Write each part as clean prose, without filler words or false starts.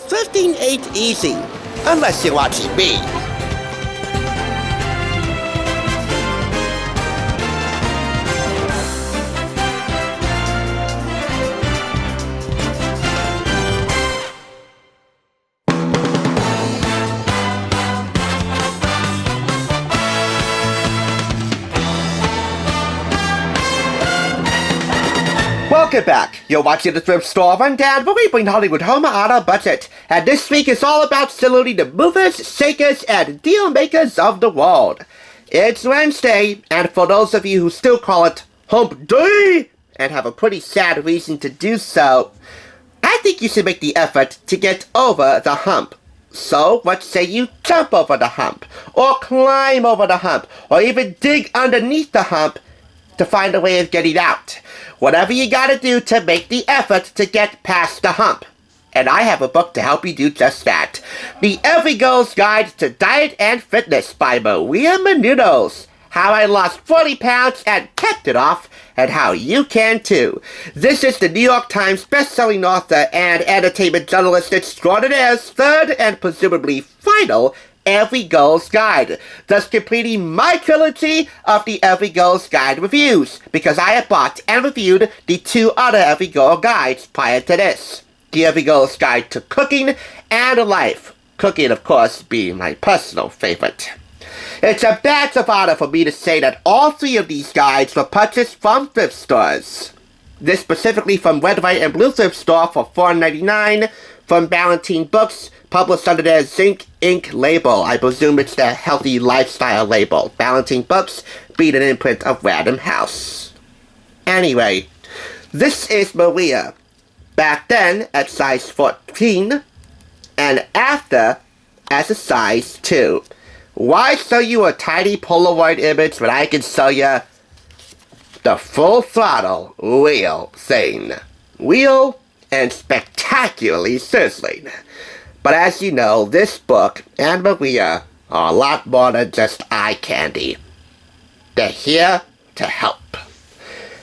Thrifting ain't easy, unless you're watching me. Welcome back. You're watching the Thrift Store Rundown, where we bring Hollywood home on a budget. And this week is all about saluting the movers, shakers, and deal makers of the world. It's Wednesday, and for those of you who still call it Hump Day, and have a pretty sad reason to do so, I think you should make the effort to get over the hump. So, let's say you jump over the hump, or climb over the hump, or even dig underneath the hump to find a way of getting out. Whatever you gotta do to make the effort to get past the hump. And I have a book to help you do just that. The EveryGirl's Guide to Diet and Fitness by Maria Menounos. How I lost 40 pounds and kept it off, and how you can too. This is the New York Times best-selling author and entertainment journalist extraordinaire's third and presumably final EveryGirl's Guide, thus completing my trilogy of the EveryGirl's Guide reviews, because I have bought and reviewed the two other EveryGirl guides prior to this. The EveryGirl's Guide to Cooking and Life. Cooking, of course, being my personal favorite. It's a badge of honor for me to say that all three of these guides were purchased from thrift stores. This specifically from Red, White, and Blue Thrift Store for $4.99, from Ballantine Books, published under their Zinc Inc. label. I presume it's their healthy lifestyle label. Ballantine Books being an imprint of Random House. Anyway, this is Maria. Back then at size 14, and after as a size 2. Why show you a tiny Polaroid image when I can show you the full throttle real thing? Real and spectacularly sizzling. But as you know, this book and Maria are a lot more than just eye candy. They're here to help.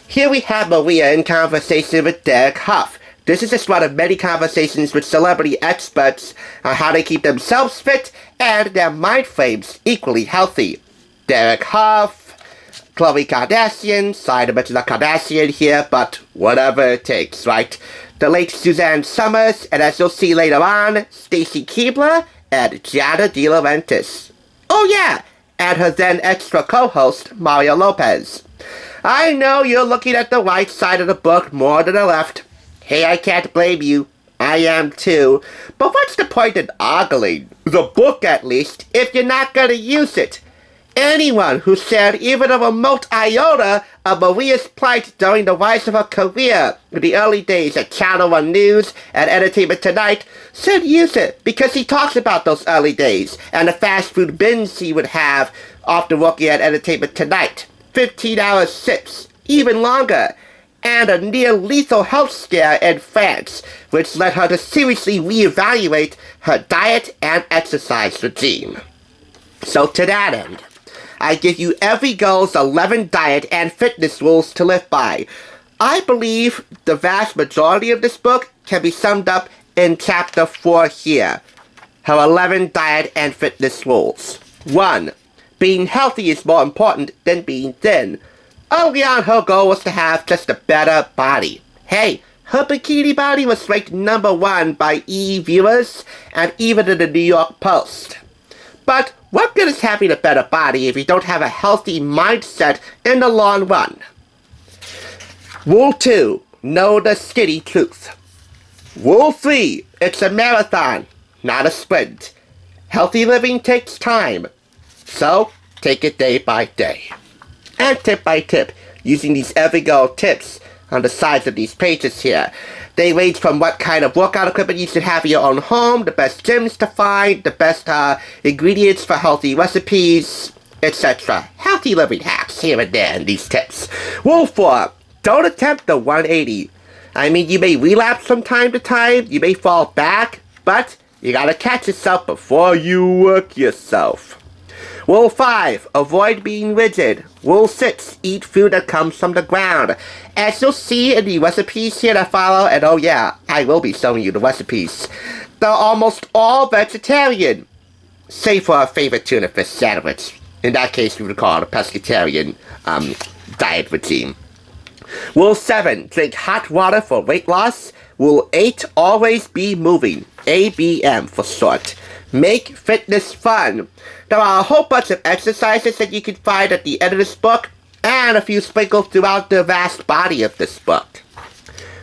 Here we have Maria in conversation with Derek Huff. This is just one of many conversations with celebrity experts on how they keep themselves fit and their mind frames equally healthy. Derek Huff, Khloe Kardashian, sorry to mention the Kardashian here, but whatever it takes, right? The late Suzanne Summers, and as you'll see later on, Stacy Keibler and Giada De Laurentiis. Oh yeah, and her then extra co-host, Mario Lopez. I know you're looking at the right side of the book more than the left. Hey, I can't blame you. I am too. But what's the point in ogling the book, at least, if you're not gonna use it? Anyone who shared even a remote iota of Maria's plight during the rise of her career in the early days at Channel 1 News and Entertainment Tonight should use it, because he talks about those early days and the fast food binge he would have after working at Entertainment Tonight. 15-hour shifts, even longer, and a near-lethal health scare in France, which led her to seriously reevaluate her diet and exercise regime. So to that end, I give you EveryGirl's 11 diet and fitness rules to live by. I believe the vast majority of this book can be summed up in chapter 4 here. Her 11 diet and fitness rules. 1. Being healthy is more important than being thin. Early on, her goal was to have just a better body. Hey, her bikini body was ranked number 1 by viewers and even in the New York Post. But what good is having a better body if you don't have a healthy mindset in the long run? Rule 2. Know the skinny truth. Rule 3. It's a marathon, not a sprint. Healthy living takes time, so take it day by day. And tip by tip, using these EveryGirl tips on the sides of these pages here. They range from what kind of workout equipment you should have in your own home, the best gyms to find, the best ingredients for healthy recipes, etc. Healthy living hacks here and there in these tips. Rule 4. Don't attempt the 180. I mean, you may relapse from time to time, you may fall back, but you gotta catch yourself before you work yourself. Rule 5. Avoid being rigid. Rule 6. Eat food that comes from the ground. As you'll see in the recipes here that follow, and oh yeah, I will be showing you the recipes, They're almost all vegetarian, save for a favorite tuna fish sandwich. In that case, we would call it a pescatarian diet regime. Rule 7, drink hot water for weight loss. Rule 8, always be moving. ABM for short. Make fitness fun. There are a whole bunch of exercises that you can find at the end of this book, and a few sprinkled throughout the vast body of this book.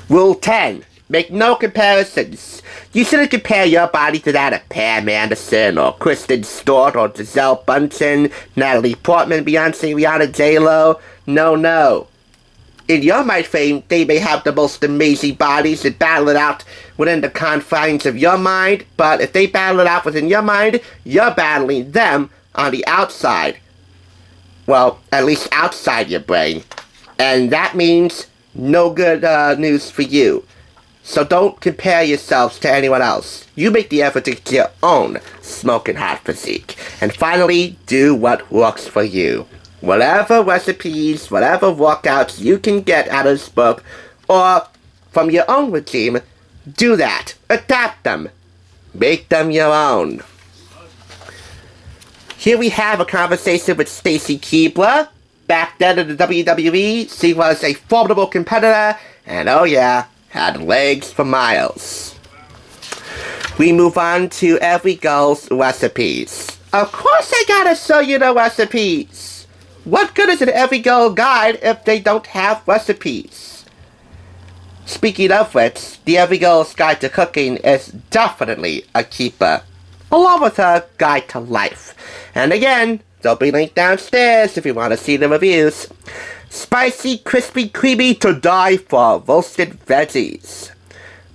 Rule 10, make no comparisons. You shouldn't compare your body to that of Pam Anderson, or Kristen Stewart, or Giselle Bundchen, Natalie Portman, Beyonce, Rihanna, J-Lo. No. In your mind frame, they may have the most amazing bodies and battle it out within the confines of your mind, but if they battle it out within your mind, you're battling them on the outside. Well, at least outside your brain. And that means no good news for you. So don't compare yourselves to anyone else. You make the effort to get your own smoking hot physique. And finally, do what works for you. Whatever recipes, whatever workouts you can get out of this book, or from your own regime, do that. Adapt them. Make them your own. Here we have a conversation with Stacy Keibler. Back then in the WWE, she was a formidable competitor, and oh yeah, had legs for miles. We move on to EveryGirl's recipes. Of course I gotta show you the recipes. What good is an EveryGirl guide if they don't have recipes? Speaking of which, the EveryGirl's Guide to Cooking is definitely a keeper, along with her Guide to Life. And again, they'll be linked downstairs if you want to see the reviews. Spicy, crispy, creamy, to die for roasted veggies.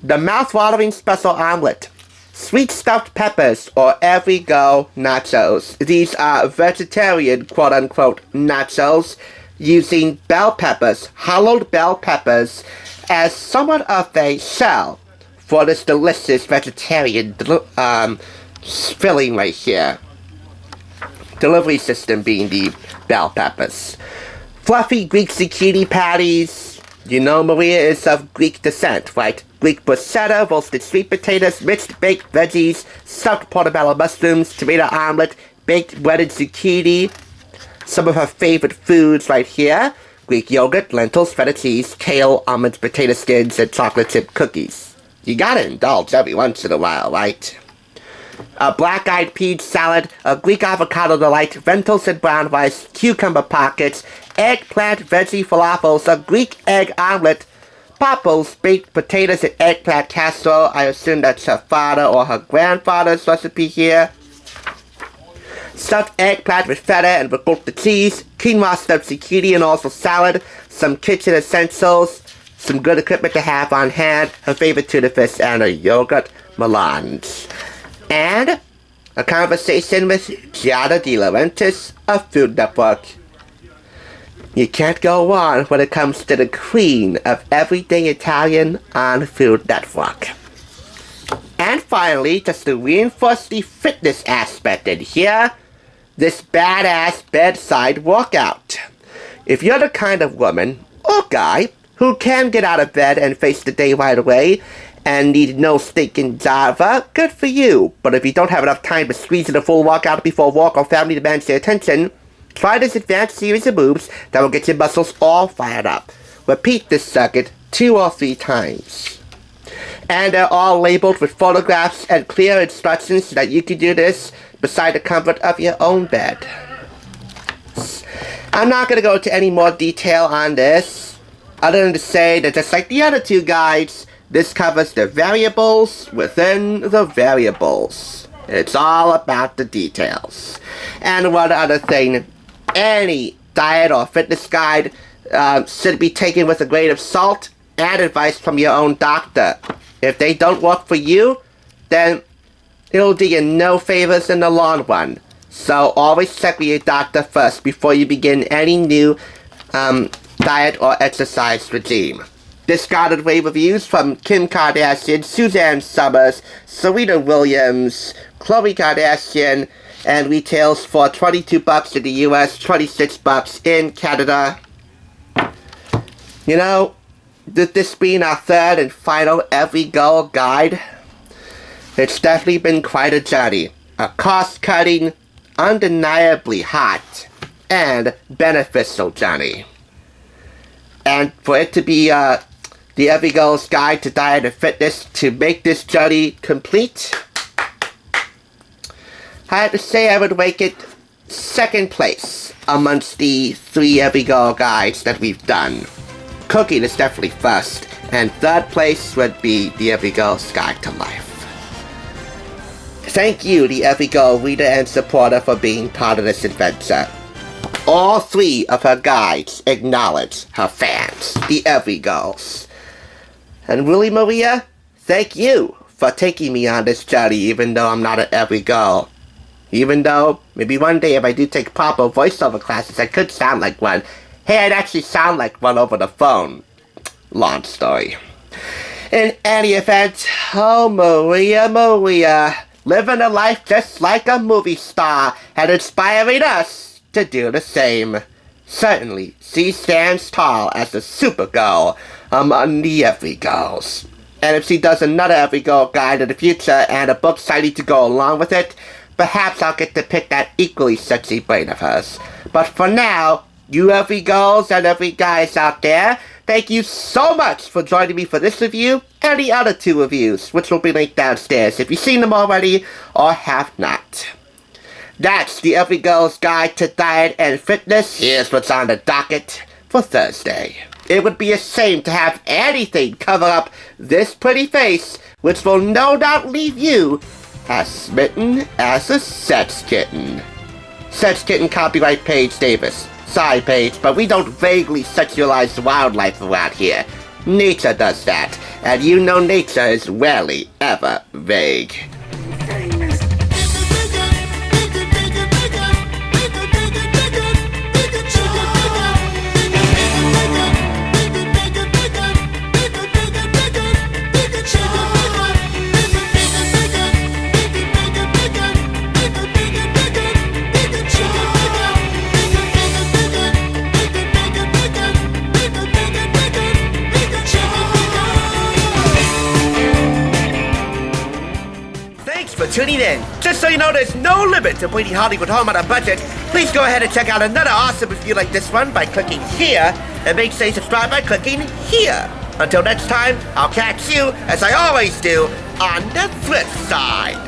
The mouth-watering special omelet. Sweet stuffed peppers, or EveryGirl nachos. These are vegetarian, quote-unquote, nachos, using bell peppers, hollowed bell peppers, as somewhat of a shell for this delicious vegetarian filling right here. Delivery system being the bell peppers. Fluffy Greek zucchini patties. You know Maria is of Greek descent, right? Greek bruschetta, roasted sweet potatoes, mixed baked veggies, stuffed portobello mushrooms, tomato omelet, baked breaded zucchini. Some of her favorite foods right here. Greek yogurt, lentils, feta cheese, kale, almonds, potato skins, and chocolate chip cookies. You gotta indulge every once in a while, right? A black-eyed pea salad, a Greek avocado delight, lentils and brown rice, cucumber pockets, eggplant veggie falafels, a Greek egg omelet, Papa's baked potatoes and eggplant casserole. I assume that's her father or her grandfather's recipe here. Stuffed eggplant with feta and ricotta cheese, quinoa stuffed zucchini and also salad, some kitchen essentials, some good equipment to have on hand, her favorite tuna fish, and a yogurt melange. And a conversation with Giada De Laurentiis of Food Network. You can't go wrong when it comes to the queen of everything Italian on Food Network. And finally, just to reinforce the fitness aspect in here, this badass bedside workout. If you're the kind of woman, or guy, who can get out of bed and face the day right away, and need no stinking Java, good for you. But if you don't have enough time to squeeze in a full workout before work or family demands your attention, try this advanced series of moves that will get your muscles all fired up. Repeat this circuit 2 or 3 times. And they're all labeled with photographs and clear instructions so that you can do this beside the comfort of your own bed. I'm not going to go into any more detail on this, other than to say that just like the other 2 guides, this covers the variables within the variables. It's all about the details. And one other thing, any diet or fitness guide should be taken with a grain of salt and advice from your own doctor. If they don't work for you, then it'll do you no favors in the long run. So always check with your doctor first before you begin any new diet or exercise regime. Discarded rave reviews from Kim Kardashian, Suzanne Summers, Serena Williams, Khloe Kardashian, and retails for $22 in the US, $26 in Canada. You know, this being our 3rd and final EveryGirl guide, It's definitely been quite a journey. A cost-cutting, undeniably hot, and beneficial journey. And for it to be the EveryGirl's Guide to Diet and Fitness to make this journey complete, I have to say I would rank it second place amongst the 3 EveryGirl guides that we've done. Cooking is definitely first, and third place would be the EveryGirl's Guide to Life. Thank you, the EveryGirl reader and supporter, for being part of this adventure. All 3 of her guides acknowledge her fans, the EveryGirls. And really, Maria, thank you for taking me on this journey, even though I'm not an EveryGirl. Even though, maybe one day if I do take proper voiceover classes, I could sound like one. Hey, I'd actually sound like one over the phone. Long story. In any event, oh Maria, living a life just like a movie star and inspiring us to do the same. Certainly, she stands tall as a supergirl among the EveryGirls. And if she does another EveryGirl guide in the future and a book citing to go along with it, perhaps I'll get to pick that equally sexy brain of hers. But for now, you EveryGirls and every guys out there, thank you so much for joining me for this review and the other 2 reviews, which will be linked downstairs if you've seen them already or have not. That's the EveryGirl's Guide to Diet and Fitness. Here's what's on the docket for Thursday. It would be a shame to have anything cover up this pretty face, which will no doubt leave you as smitten as a sex kitten. Sex kitten copyright Paige Davis. Sorry, Paige, but we don't vaguely sexualize wildlife around here. Nature does that, and you know nature is rarely ever vague. Tuning in. Just so you know, there's no limit to bringing Hollywood home on a budget. Please go ahead and check out another awesome review like this one by clicking here, and make sure you subscribe by clicking here. Until next time, I'll catch you, as I always do, on the flip side.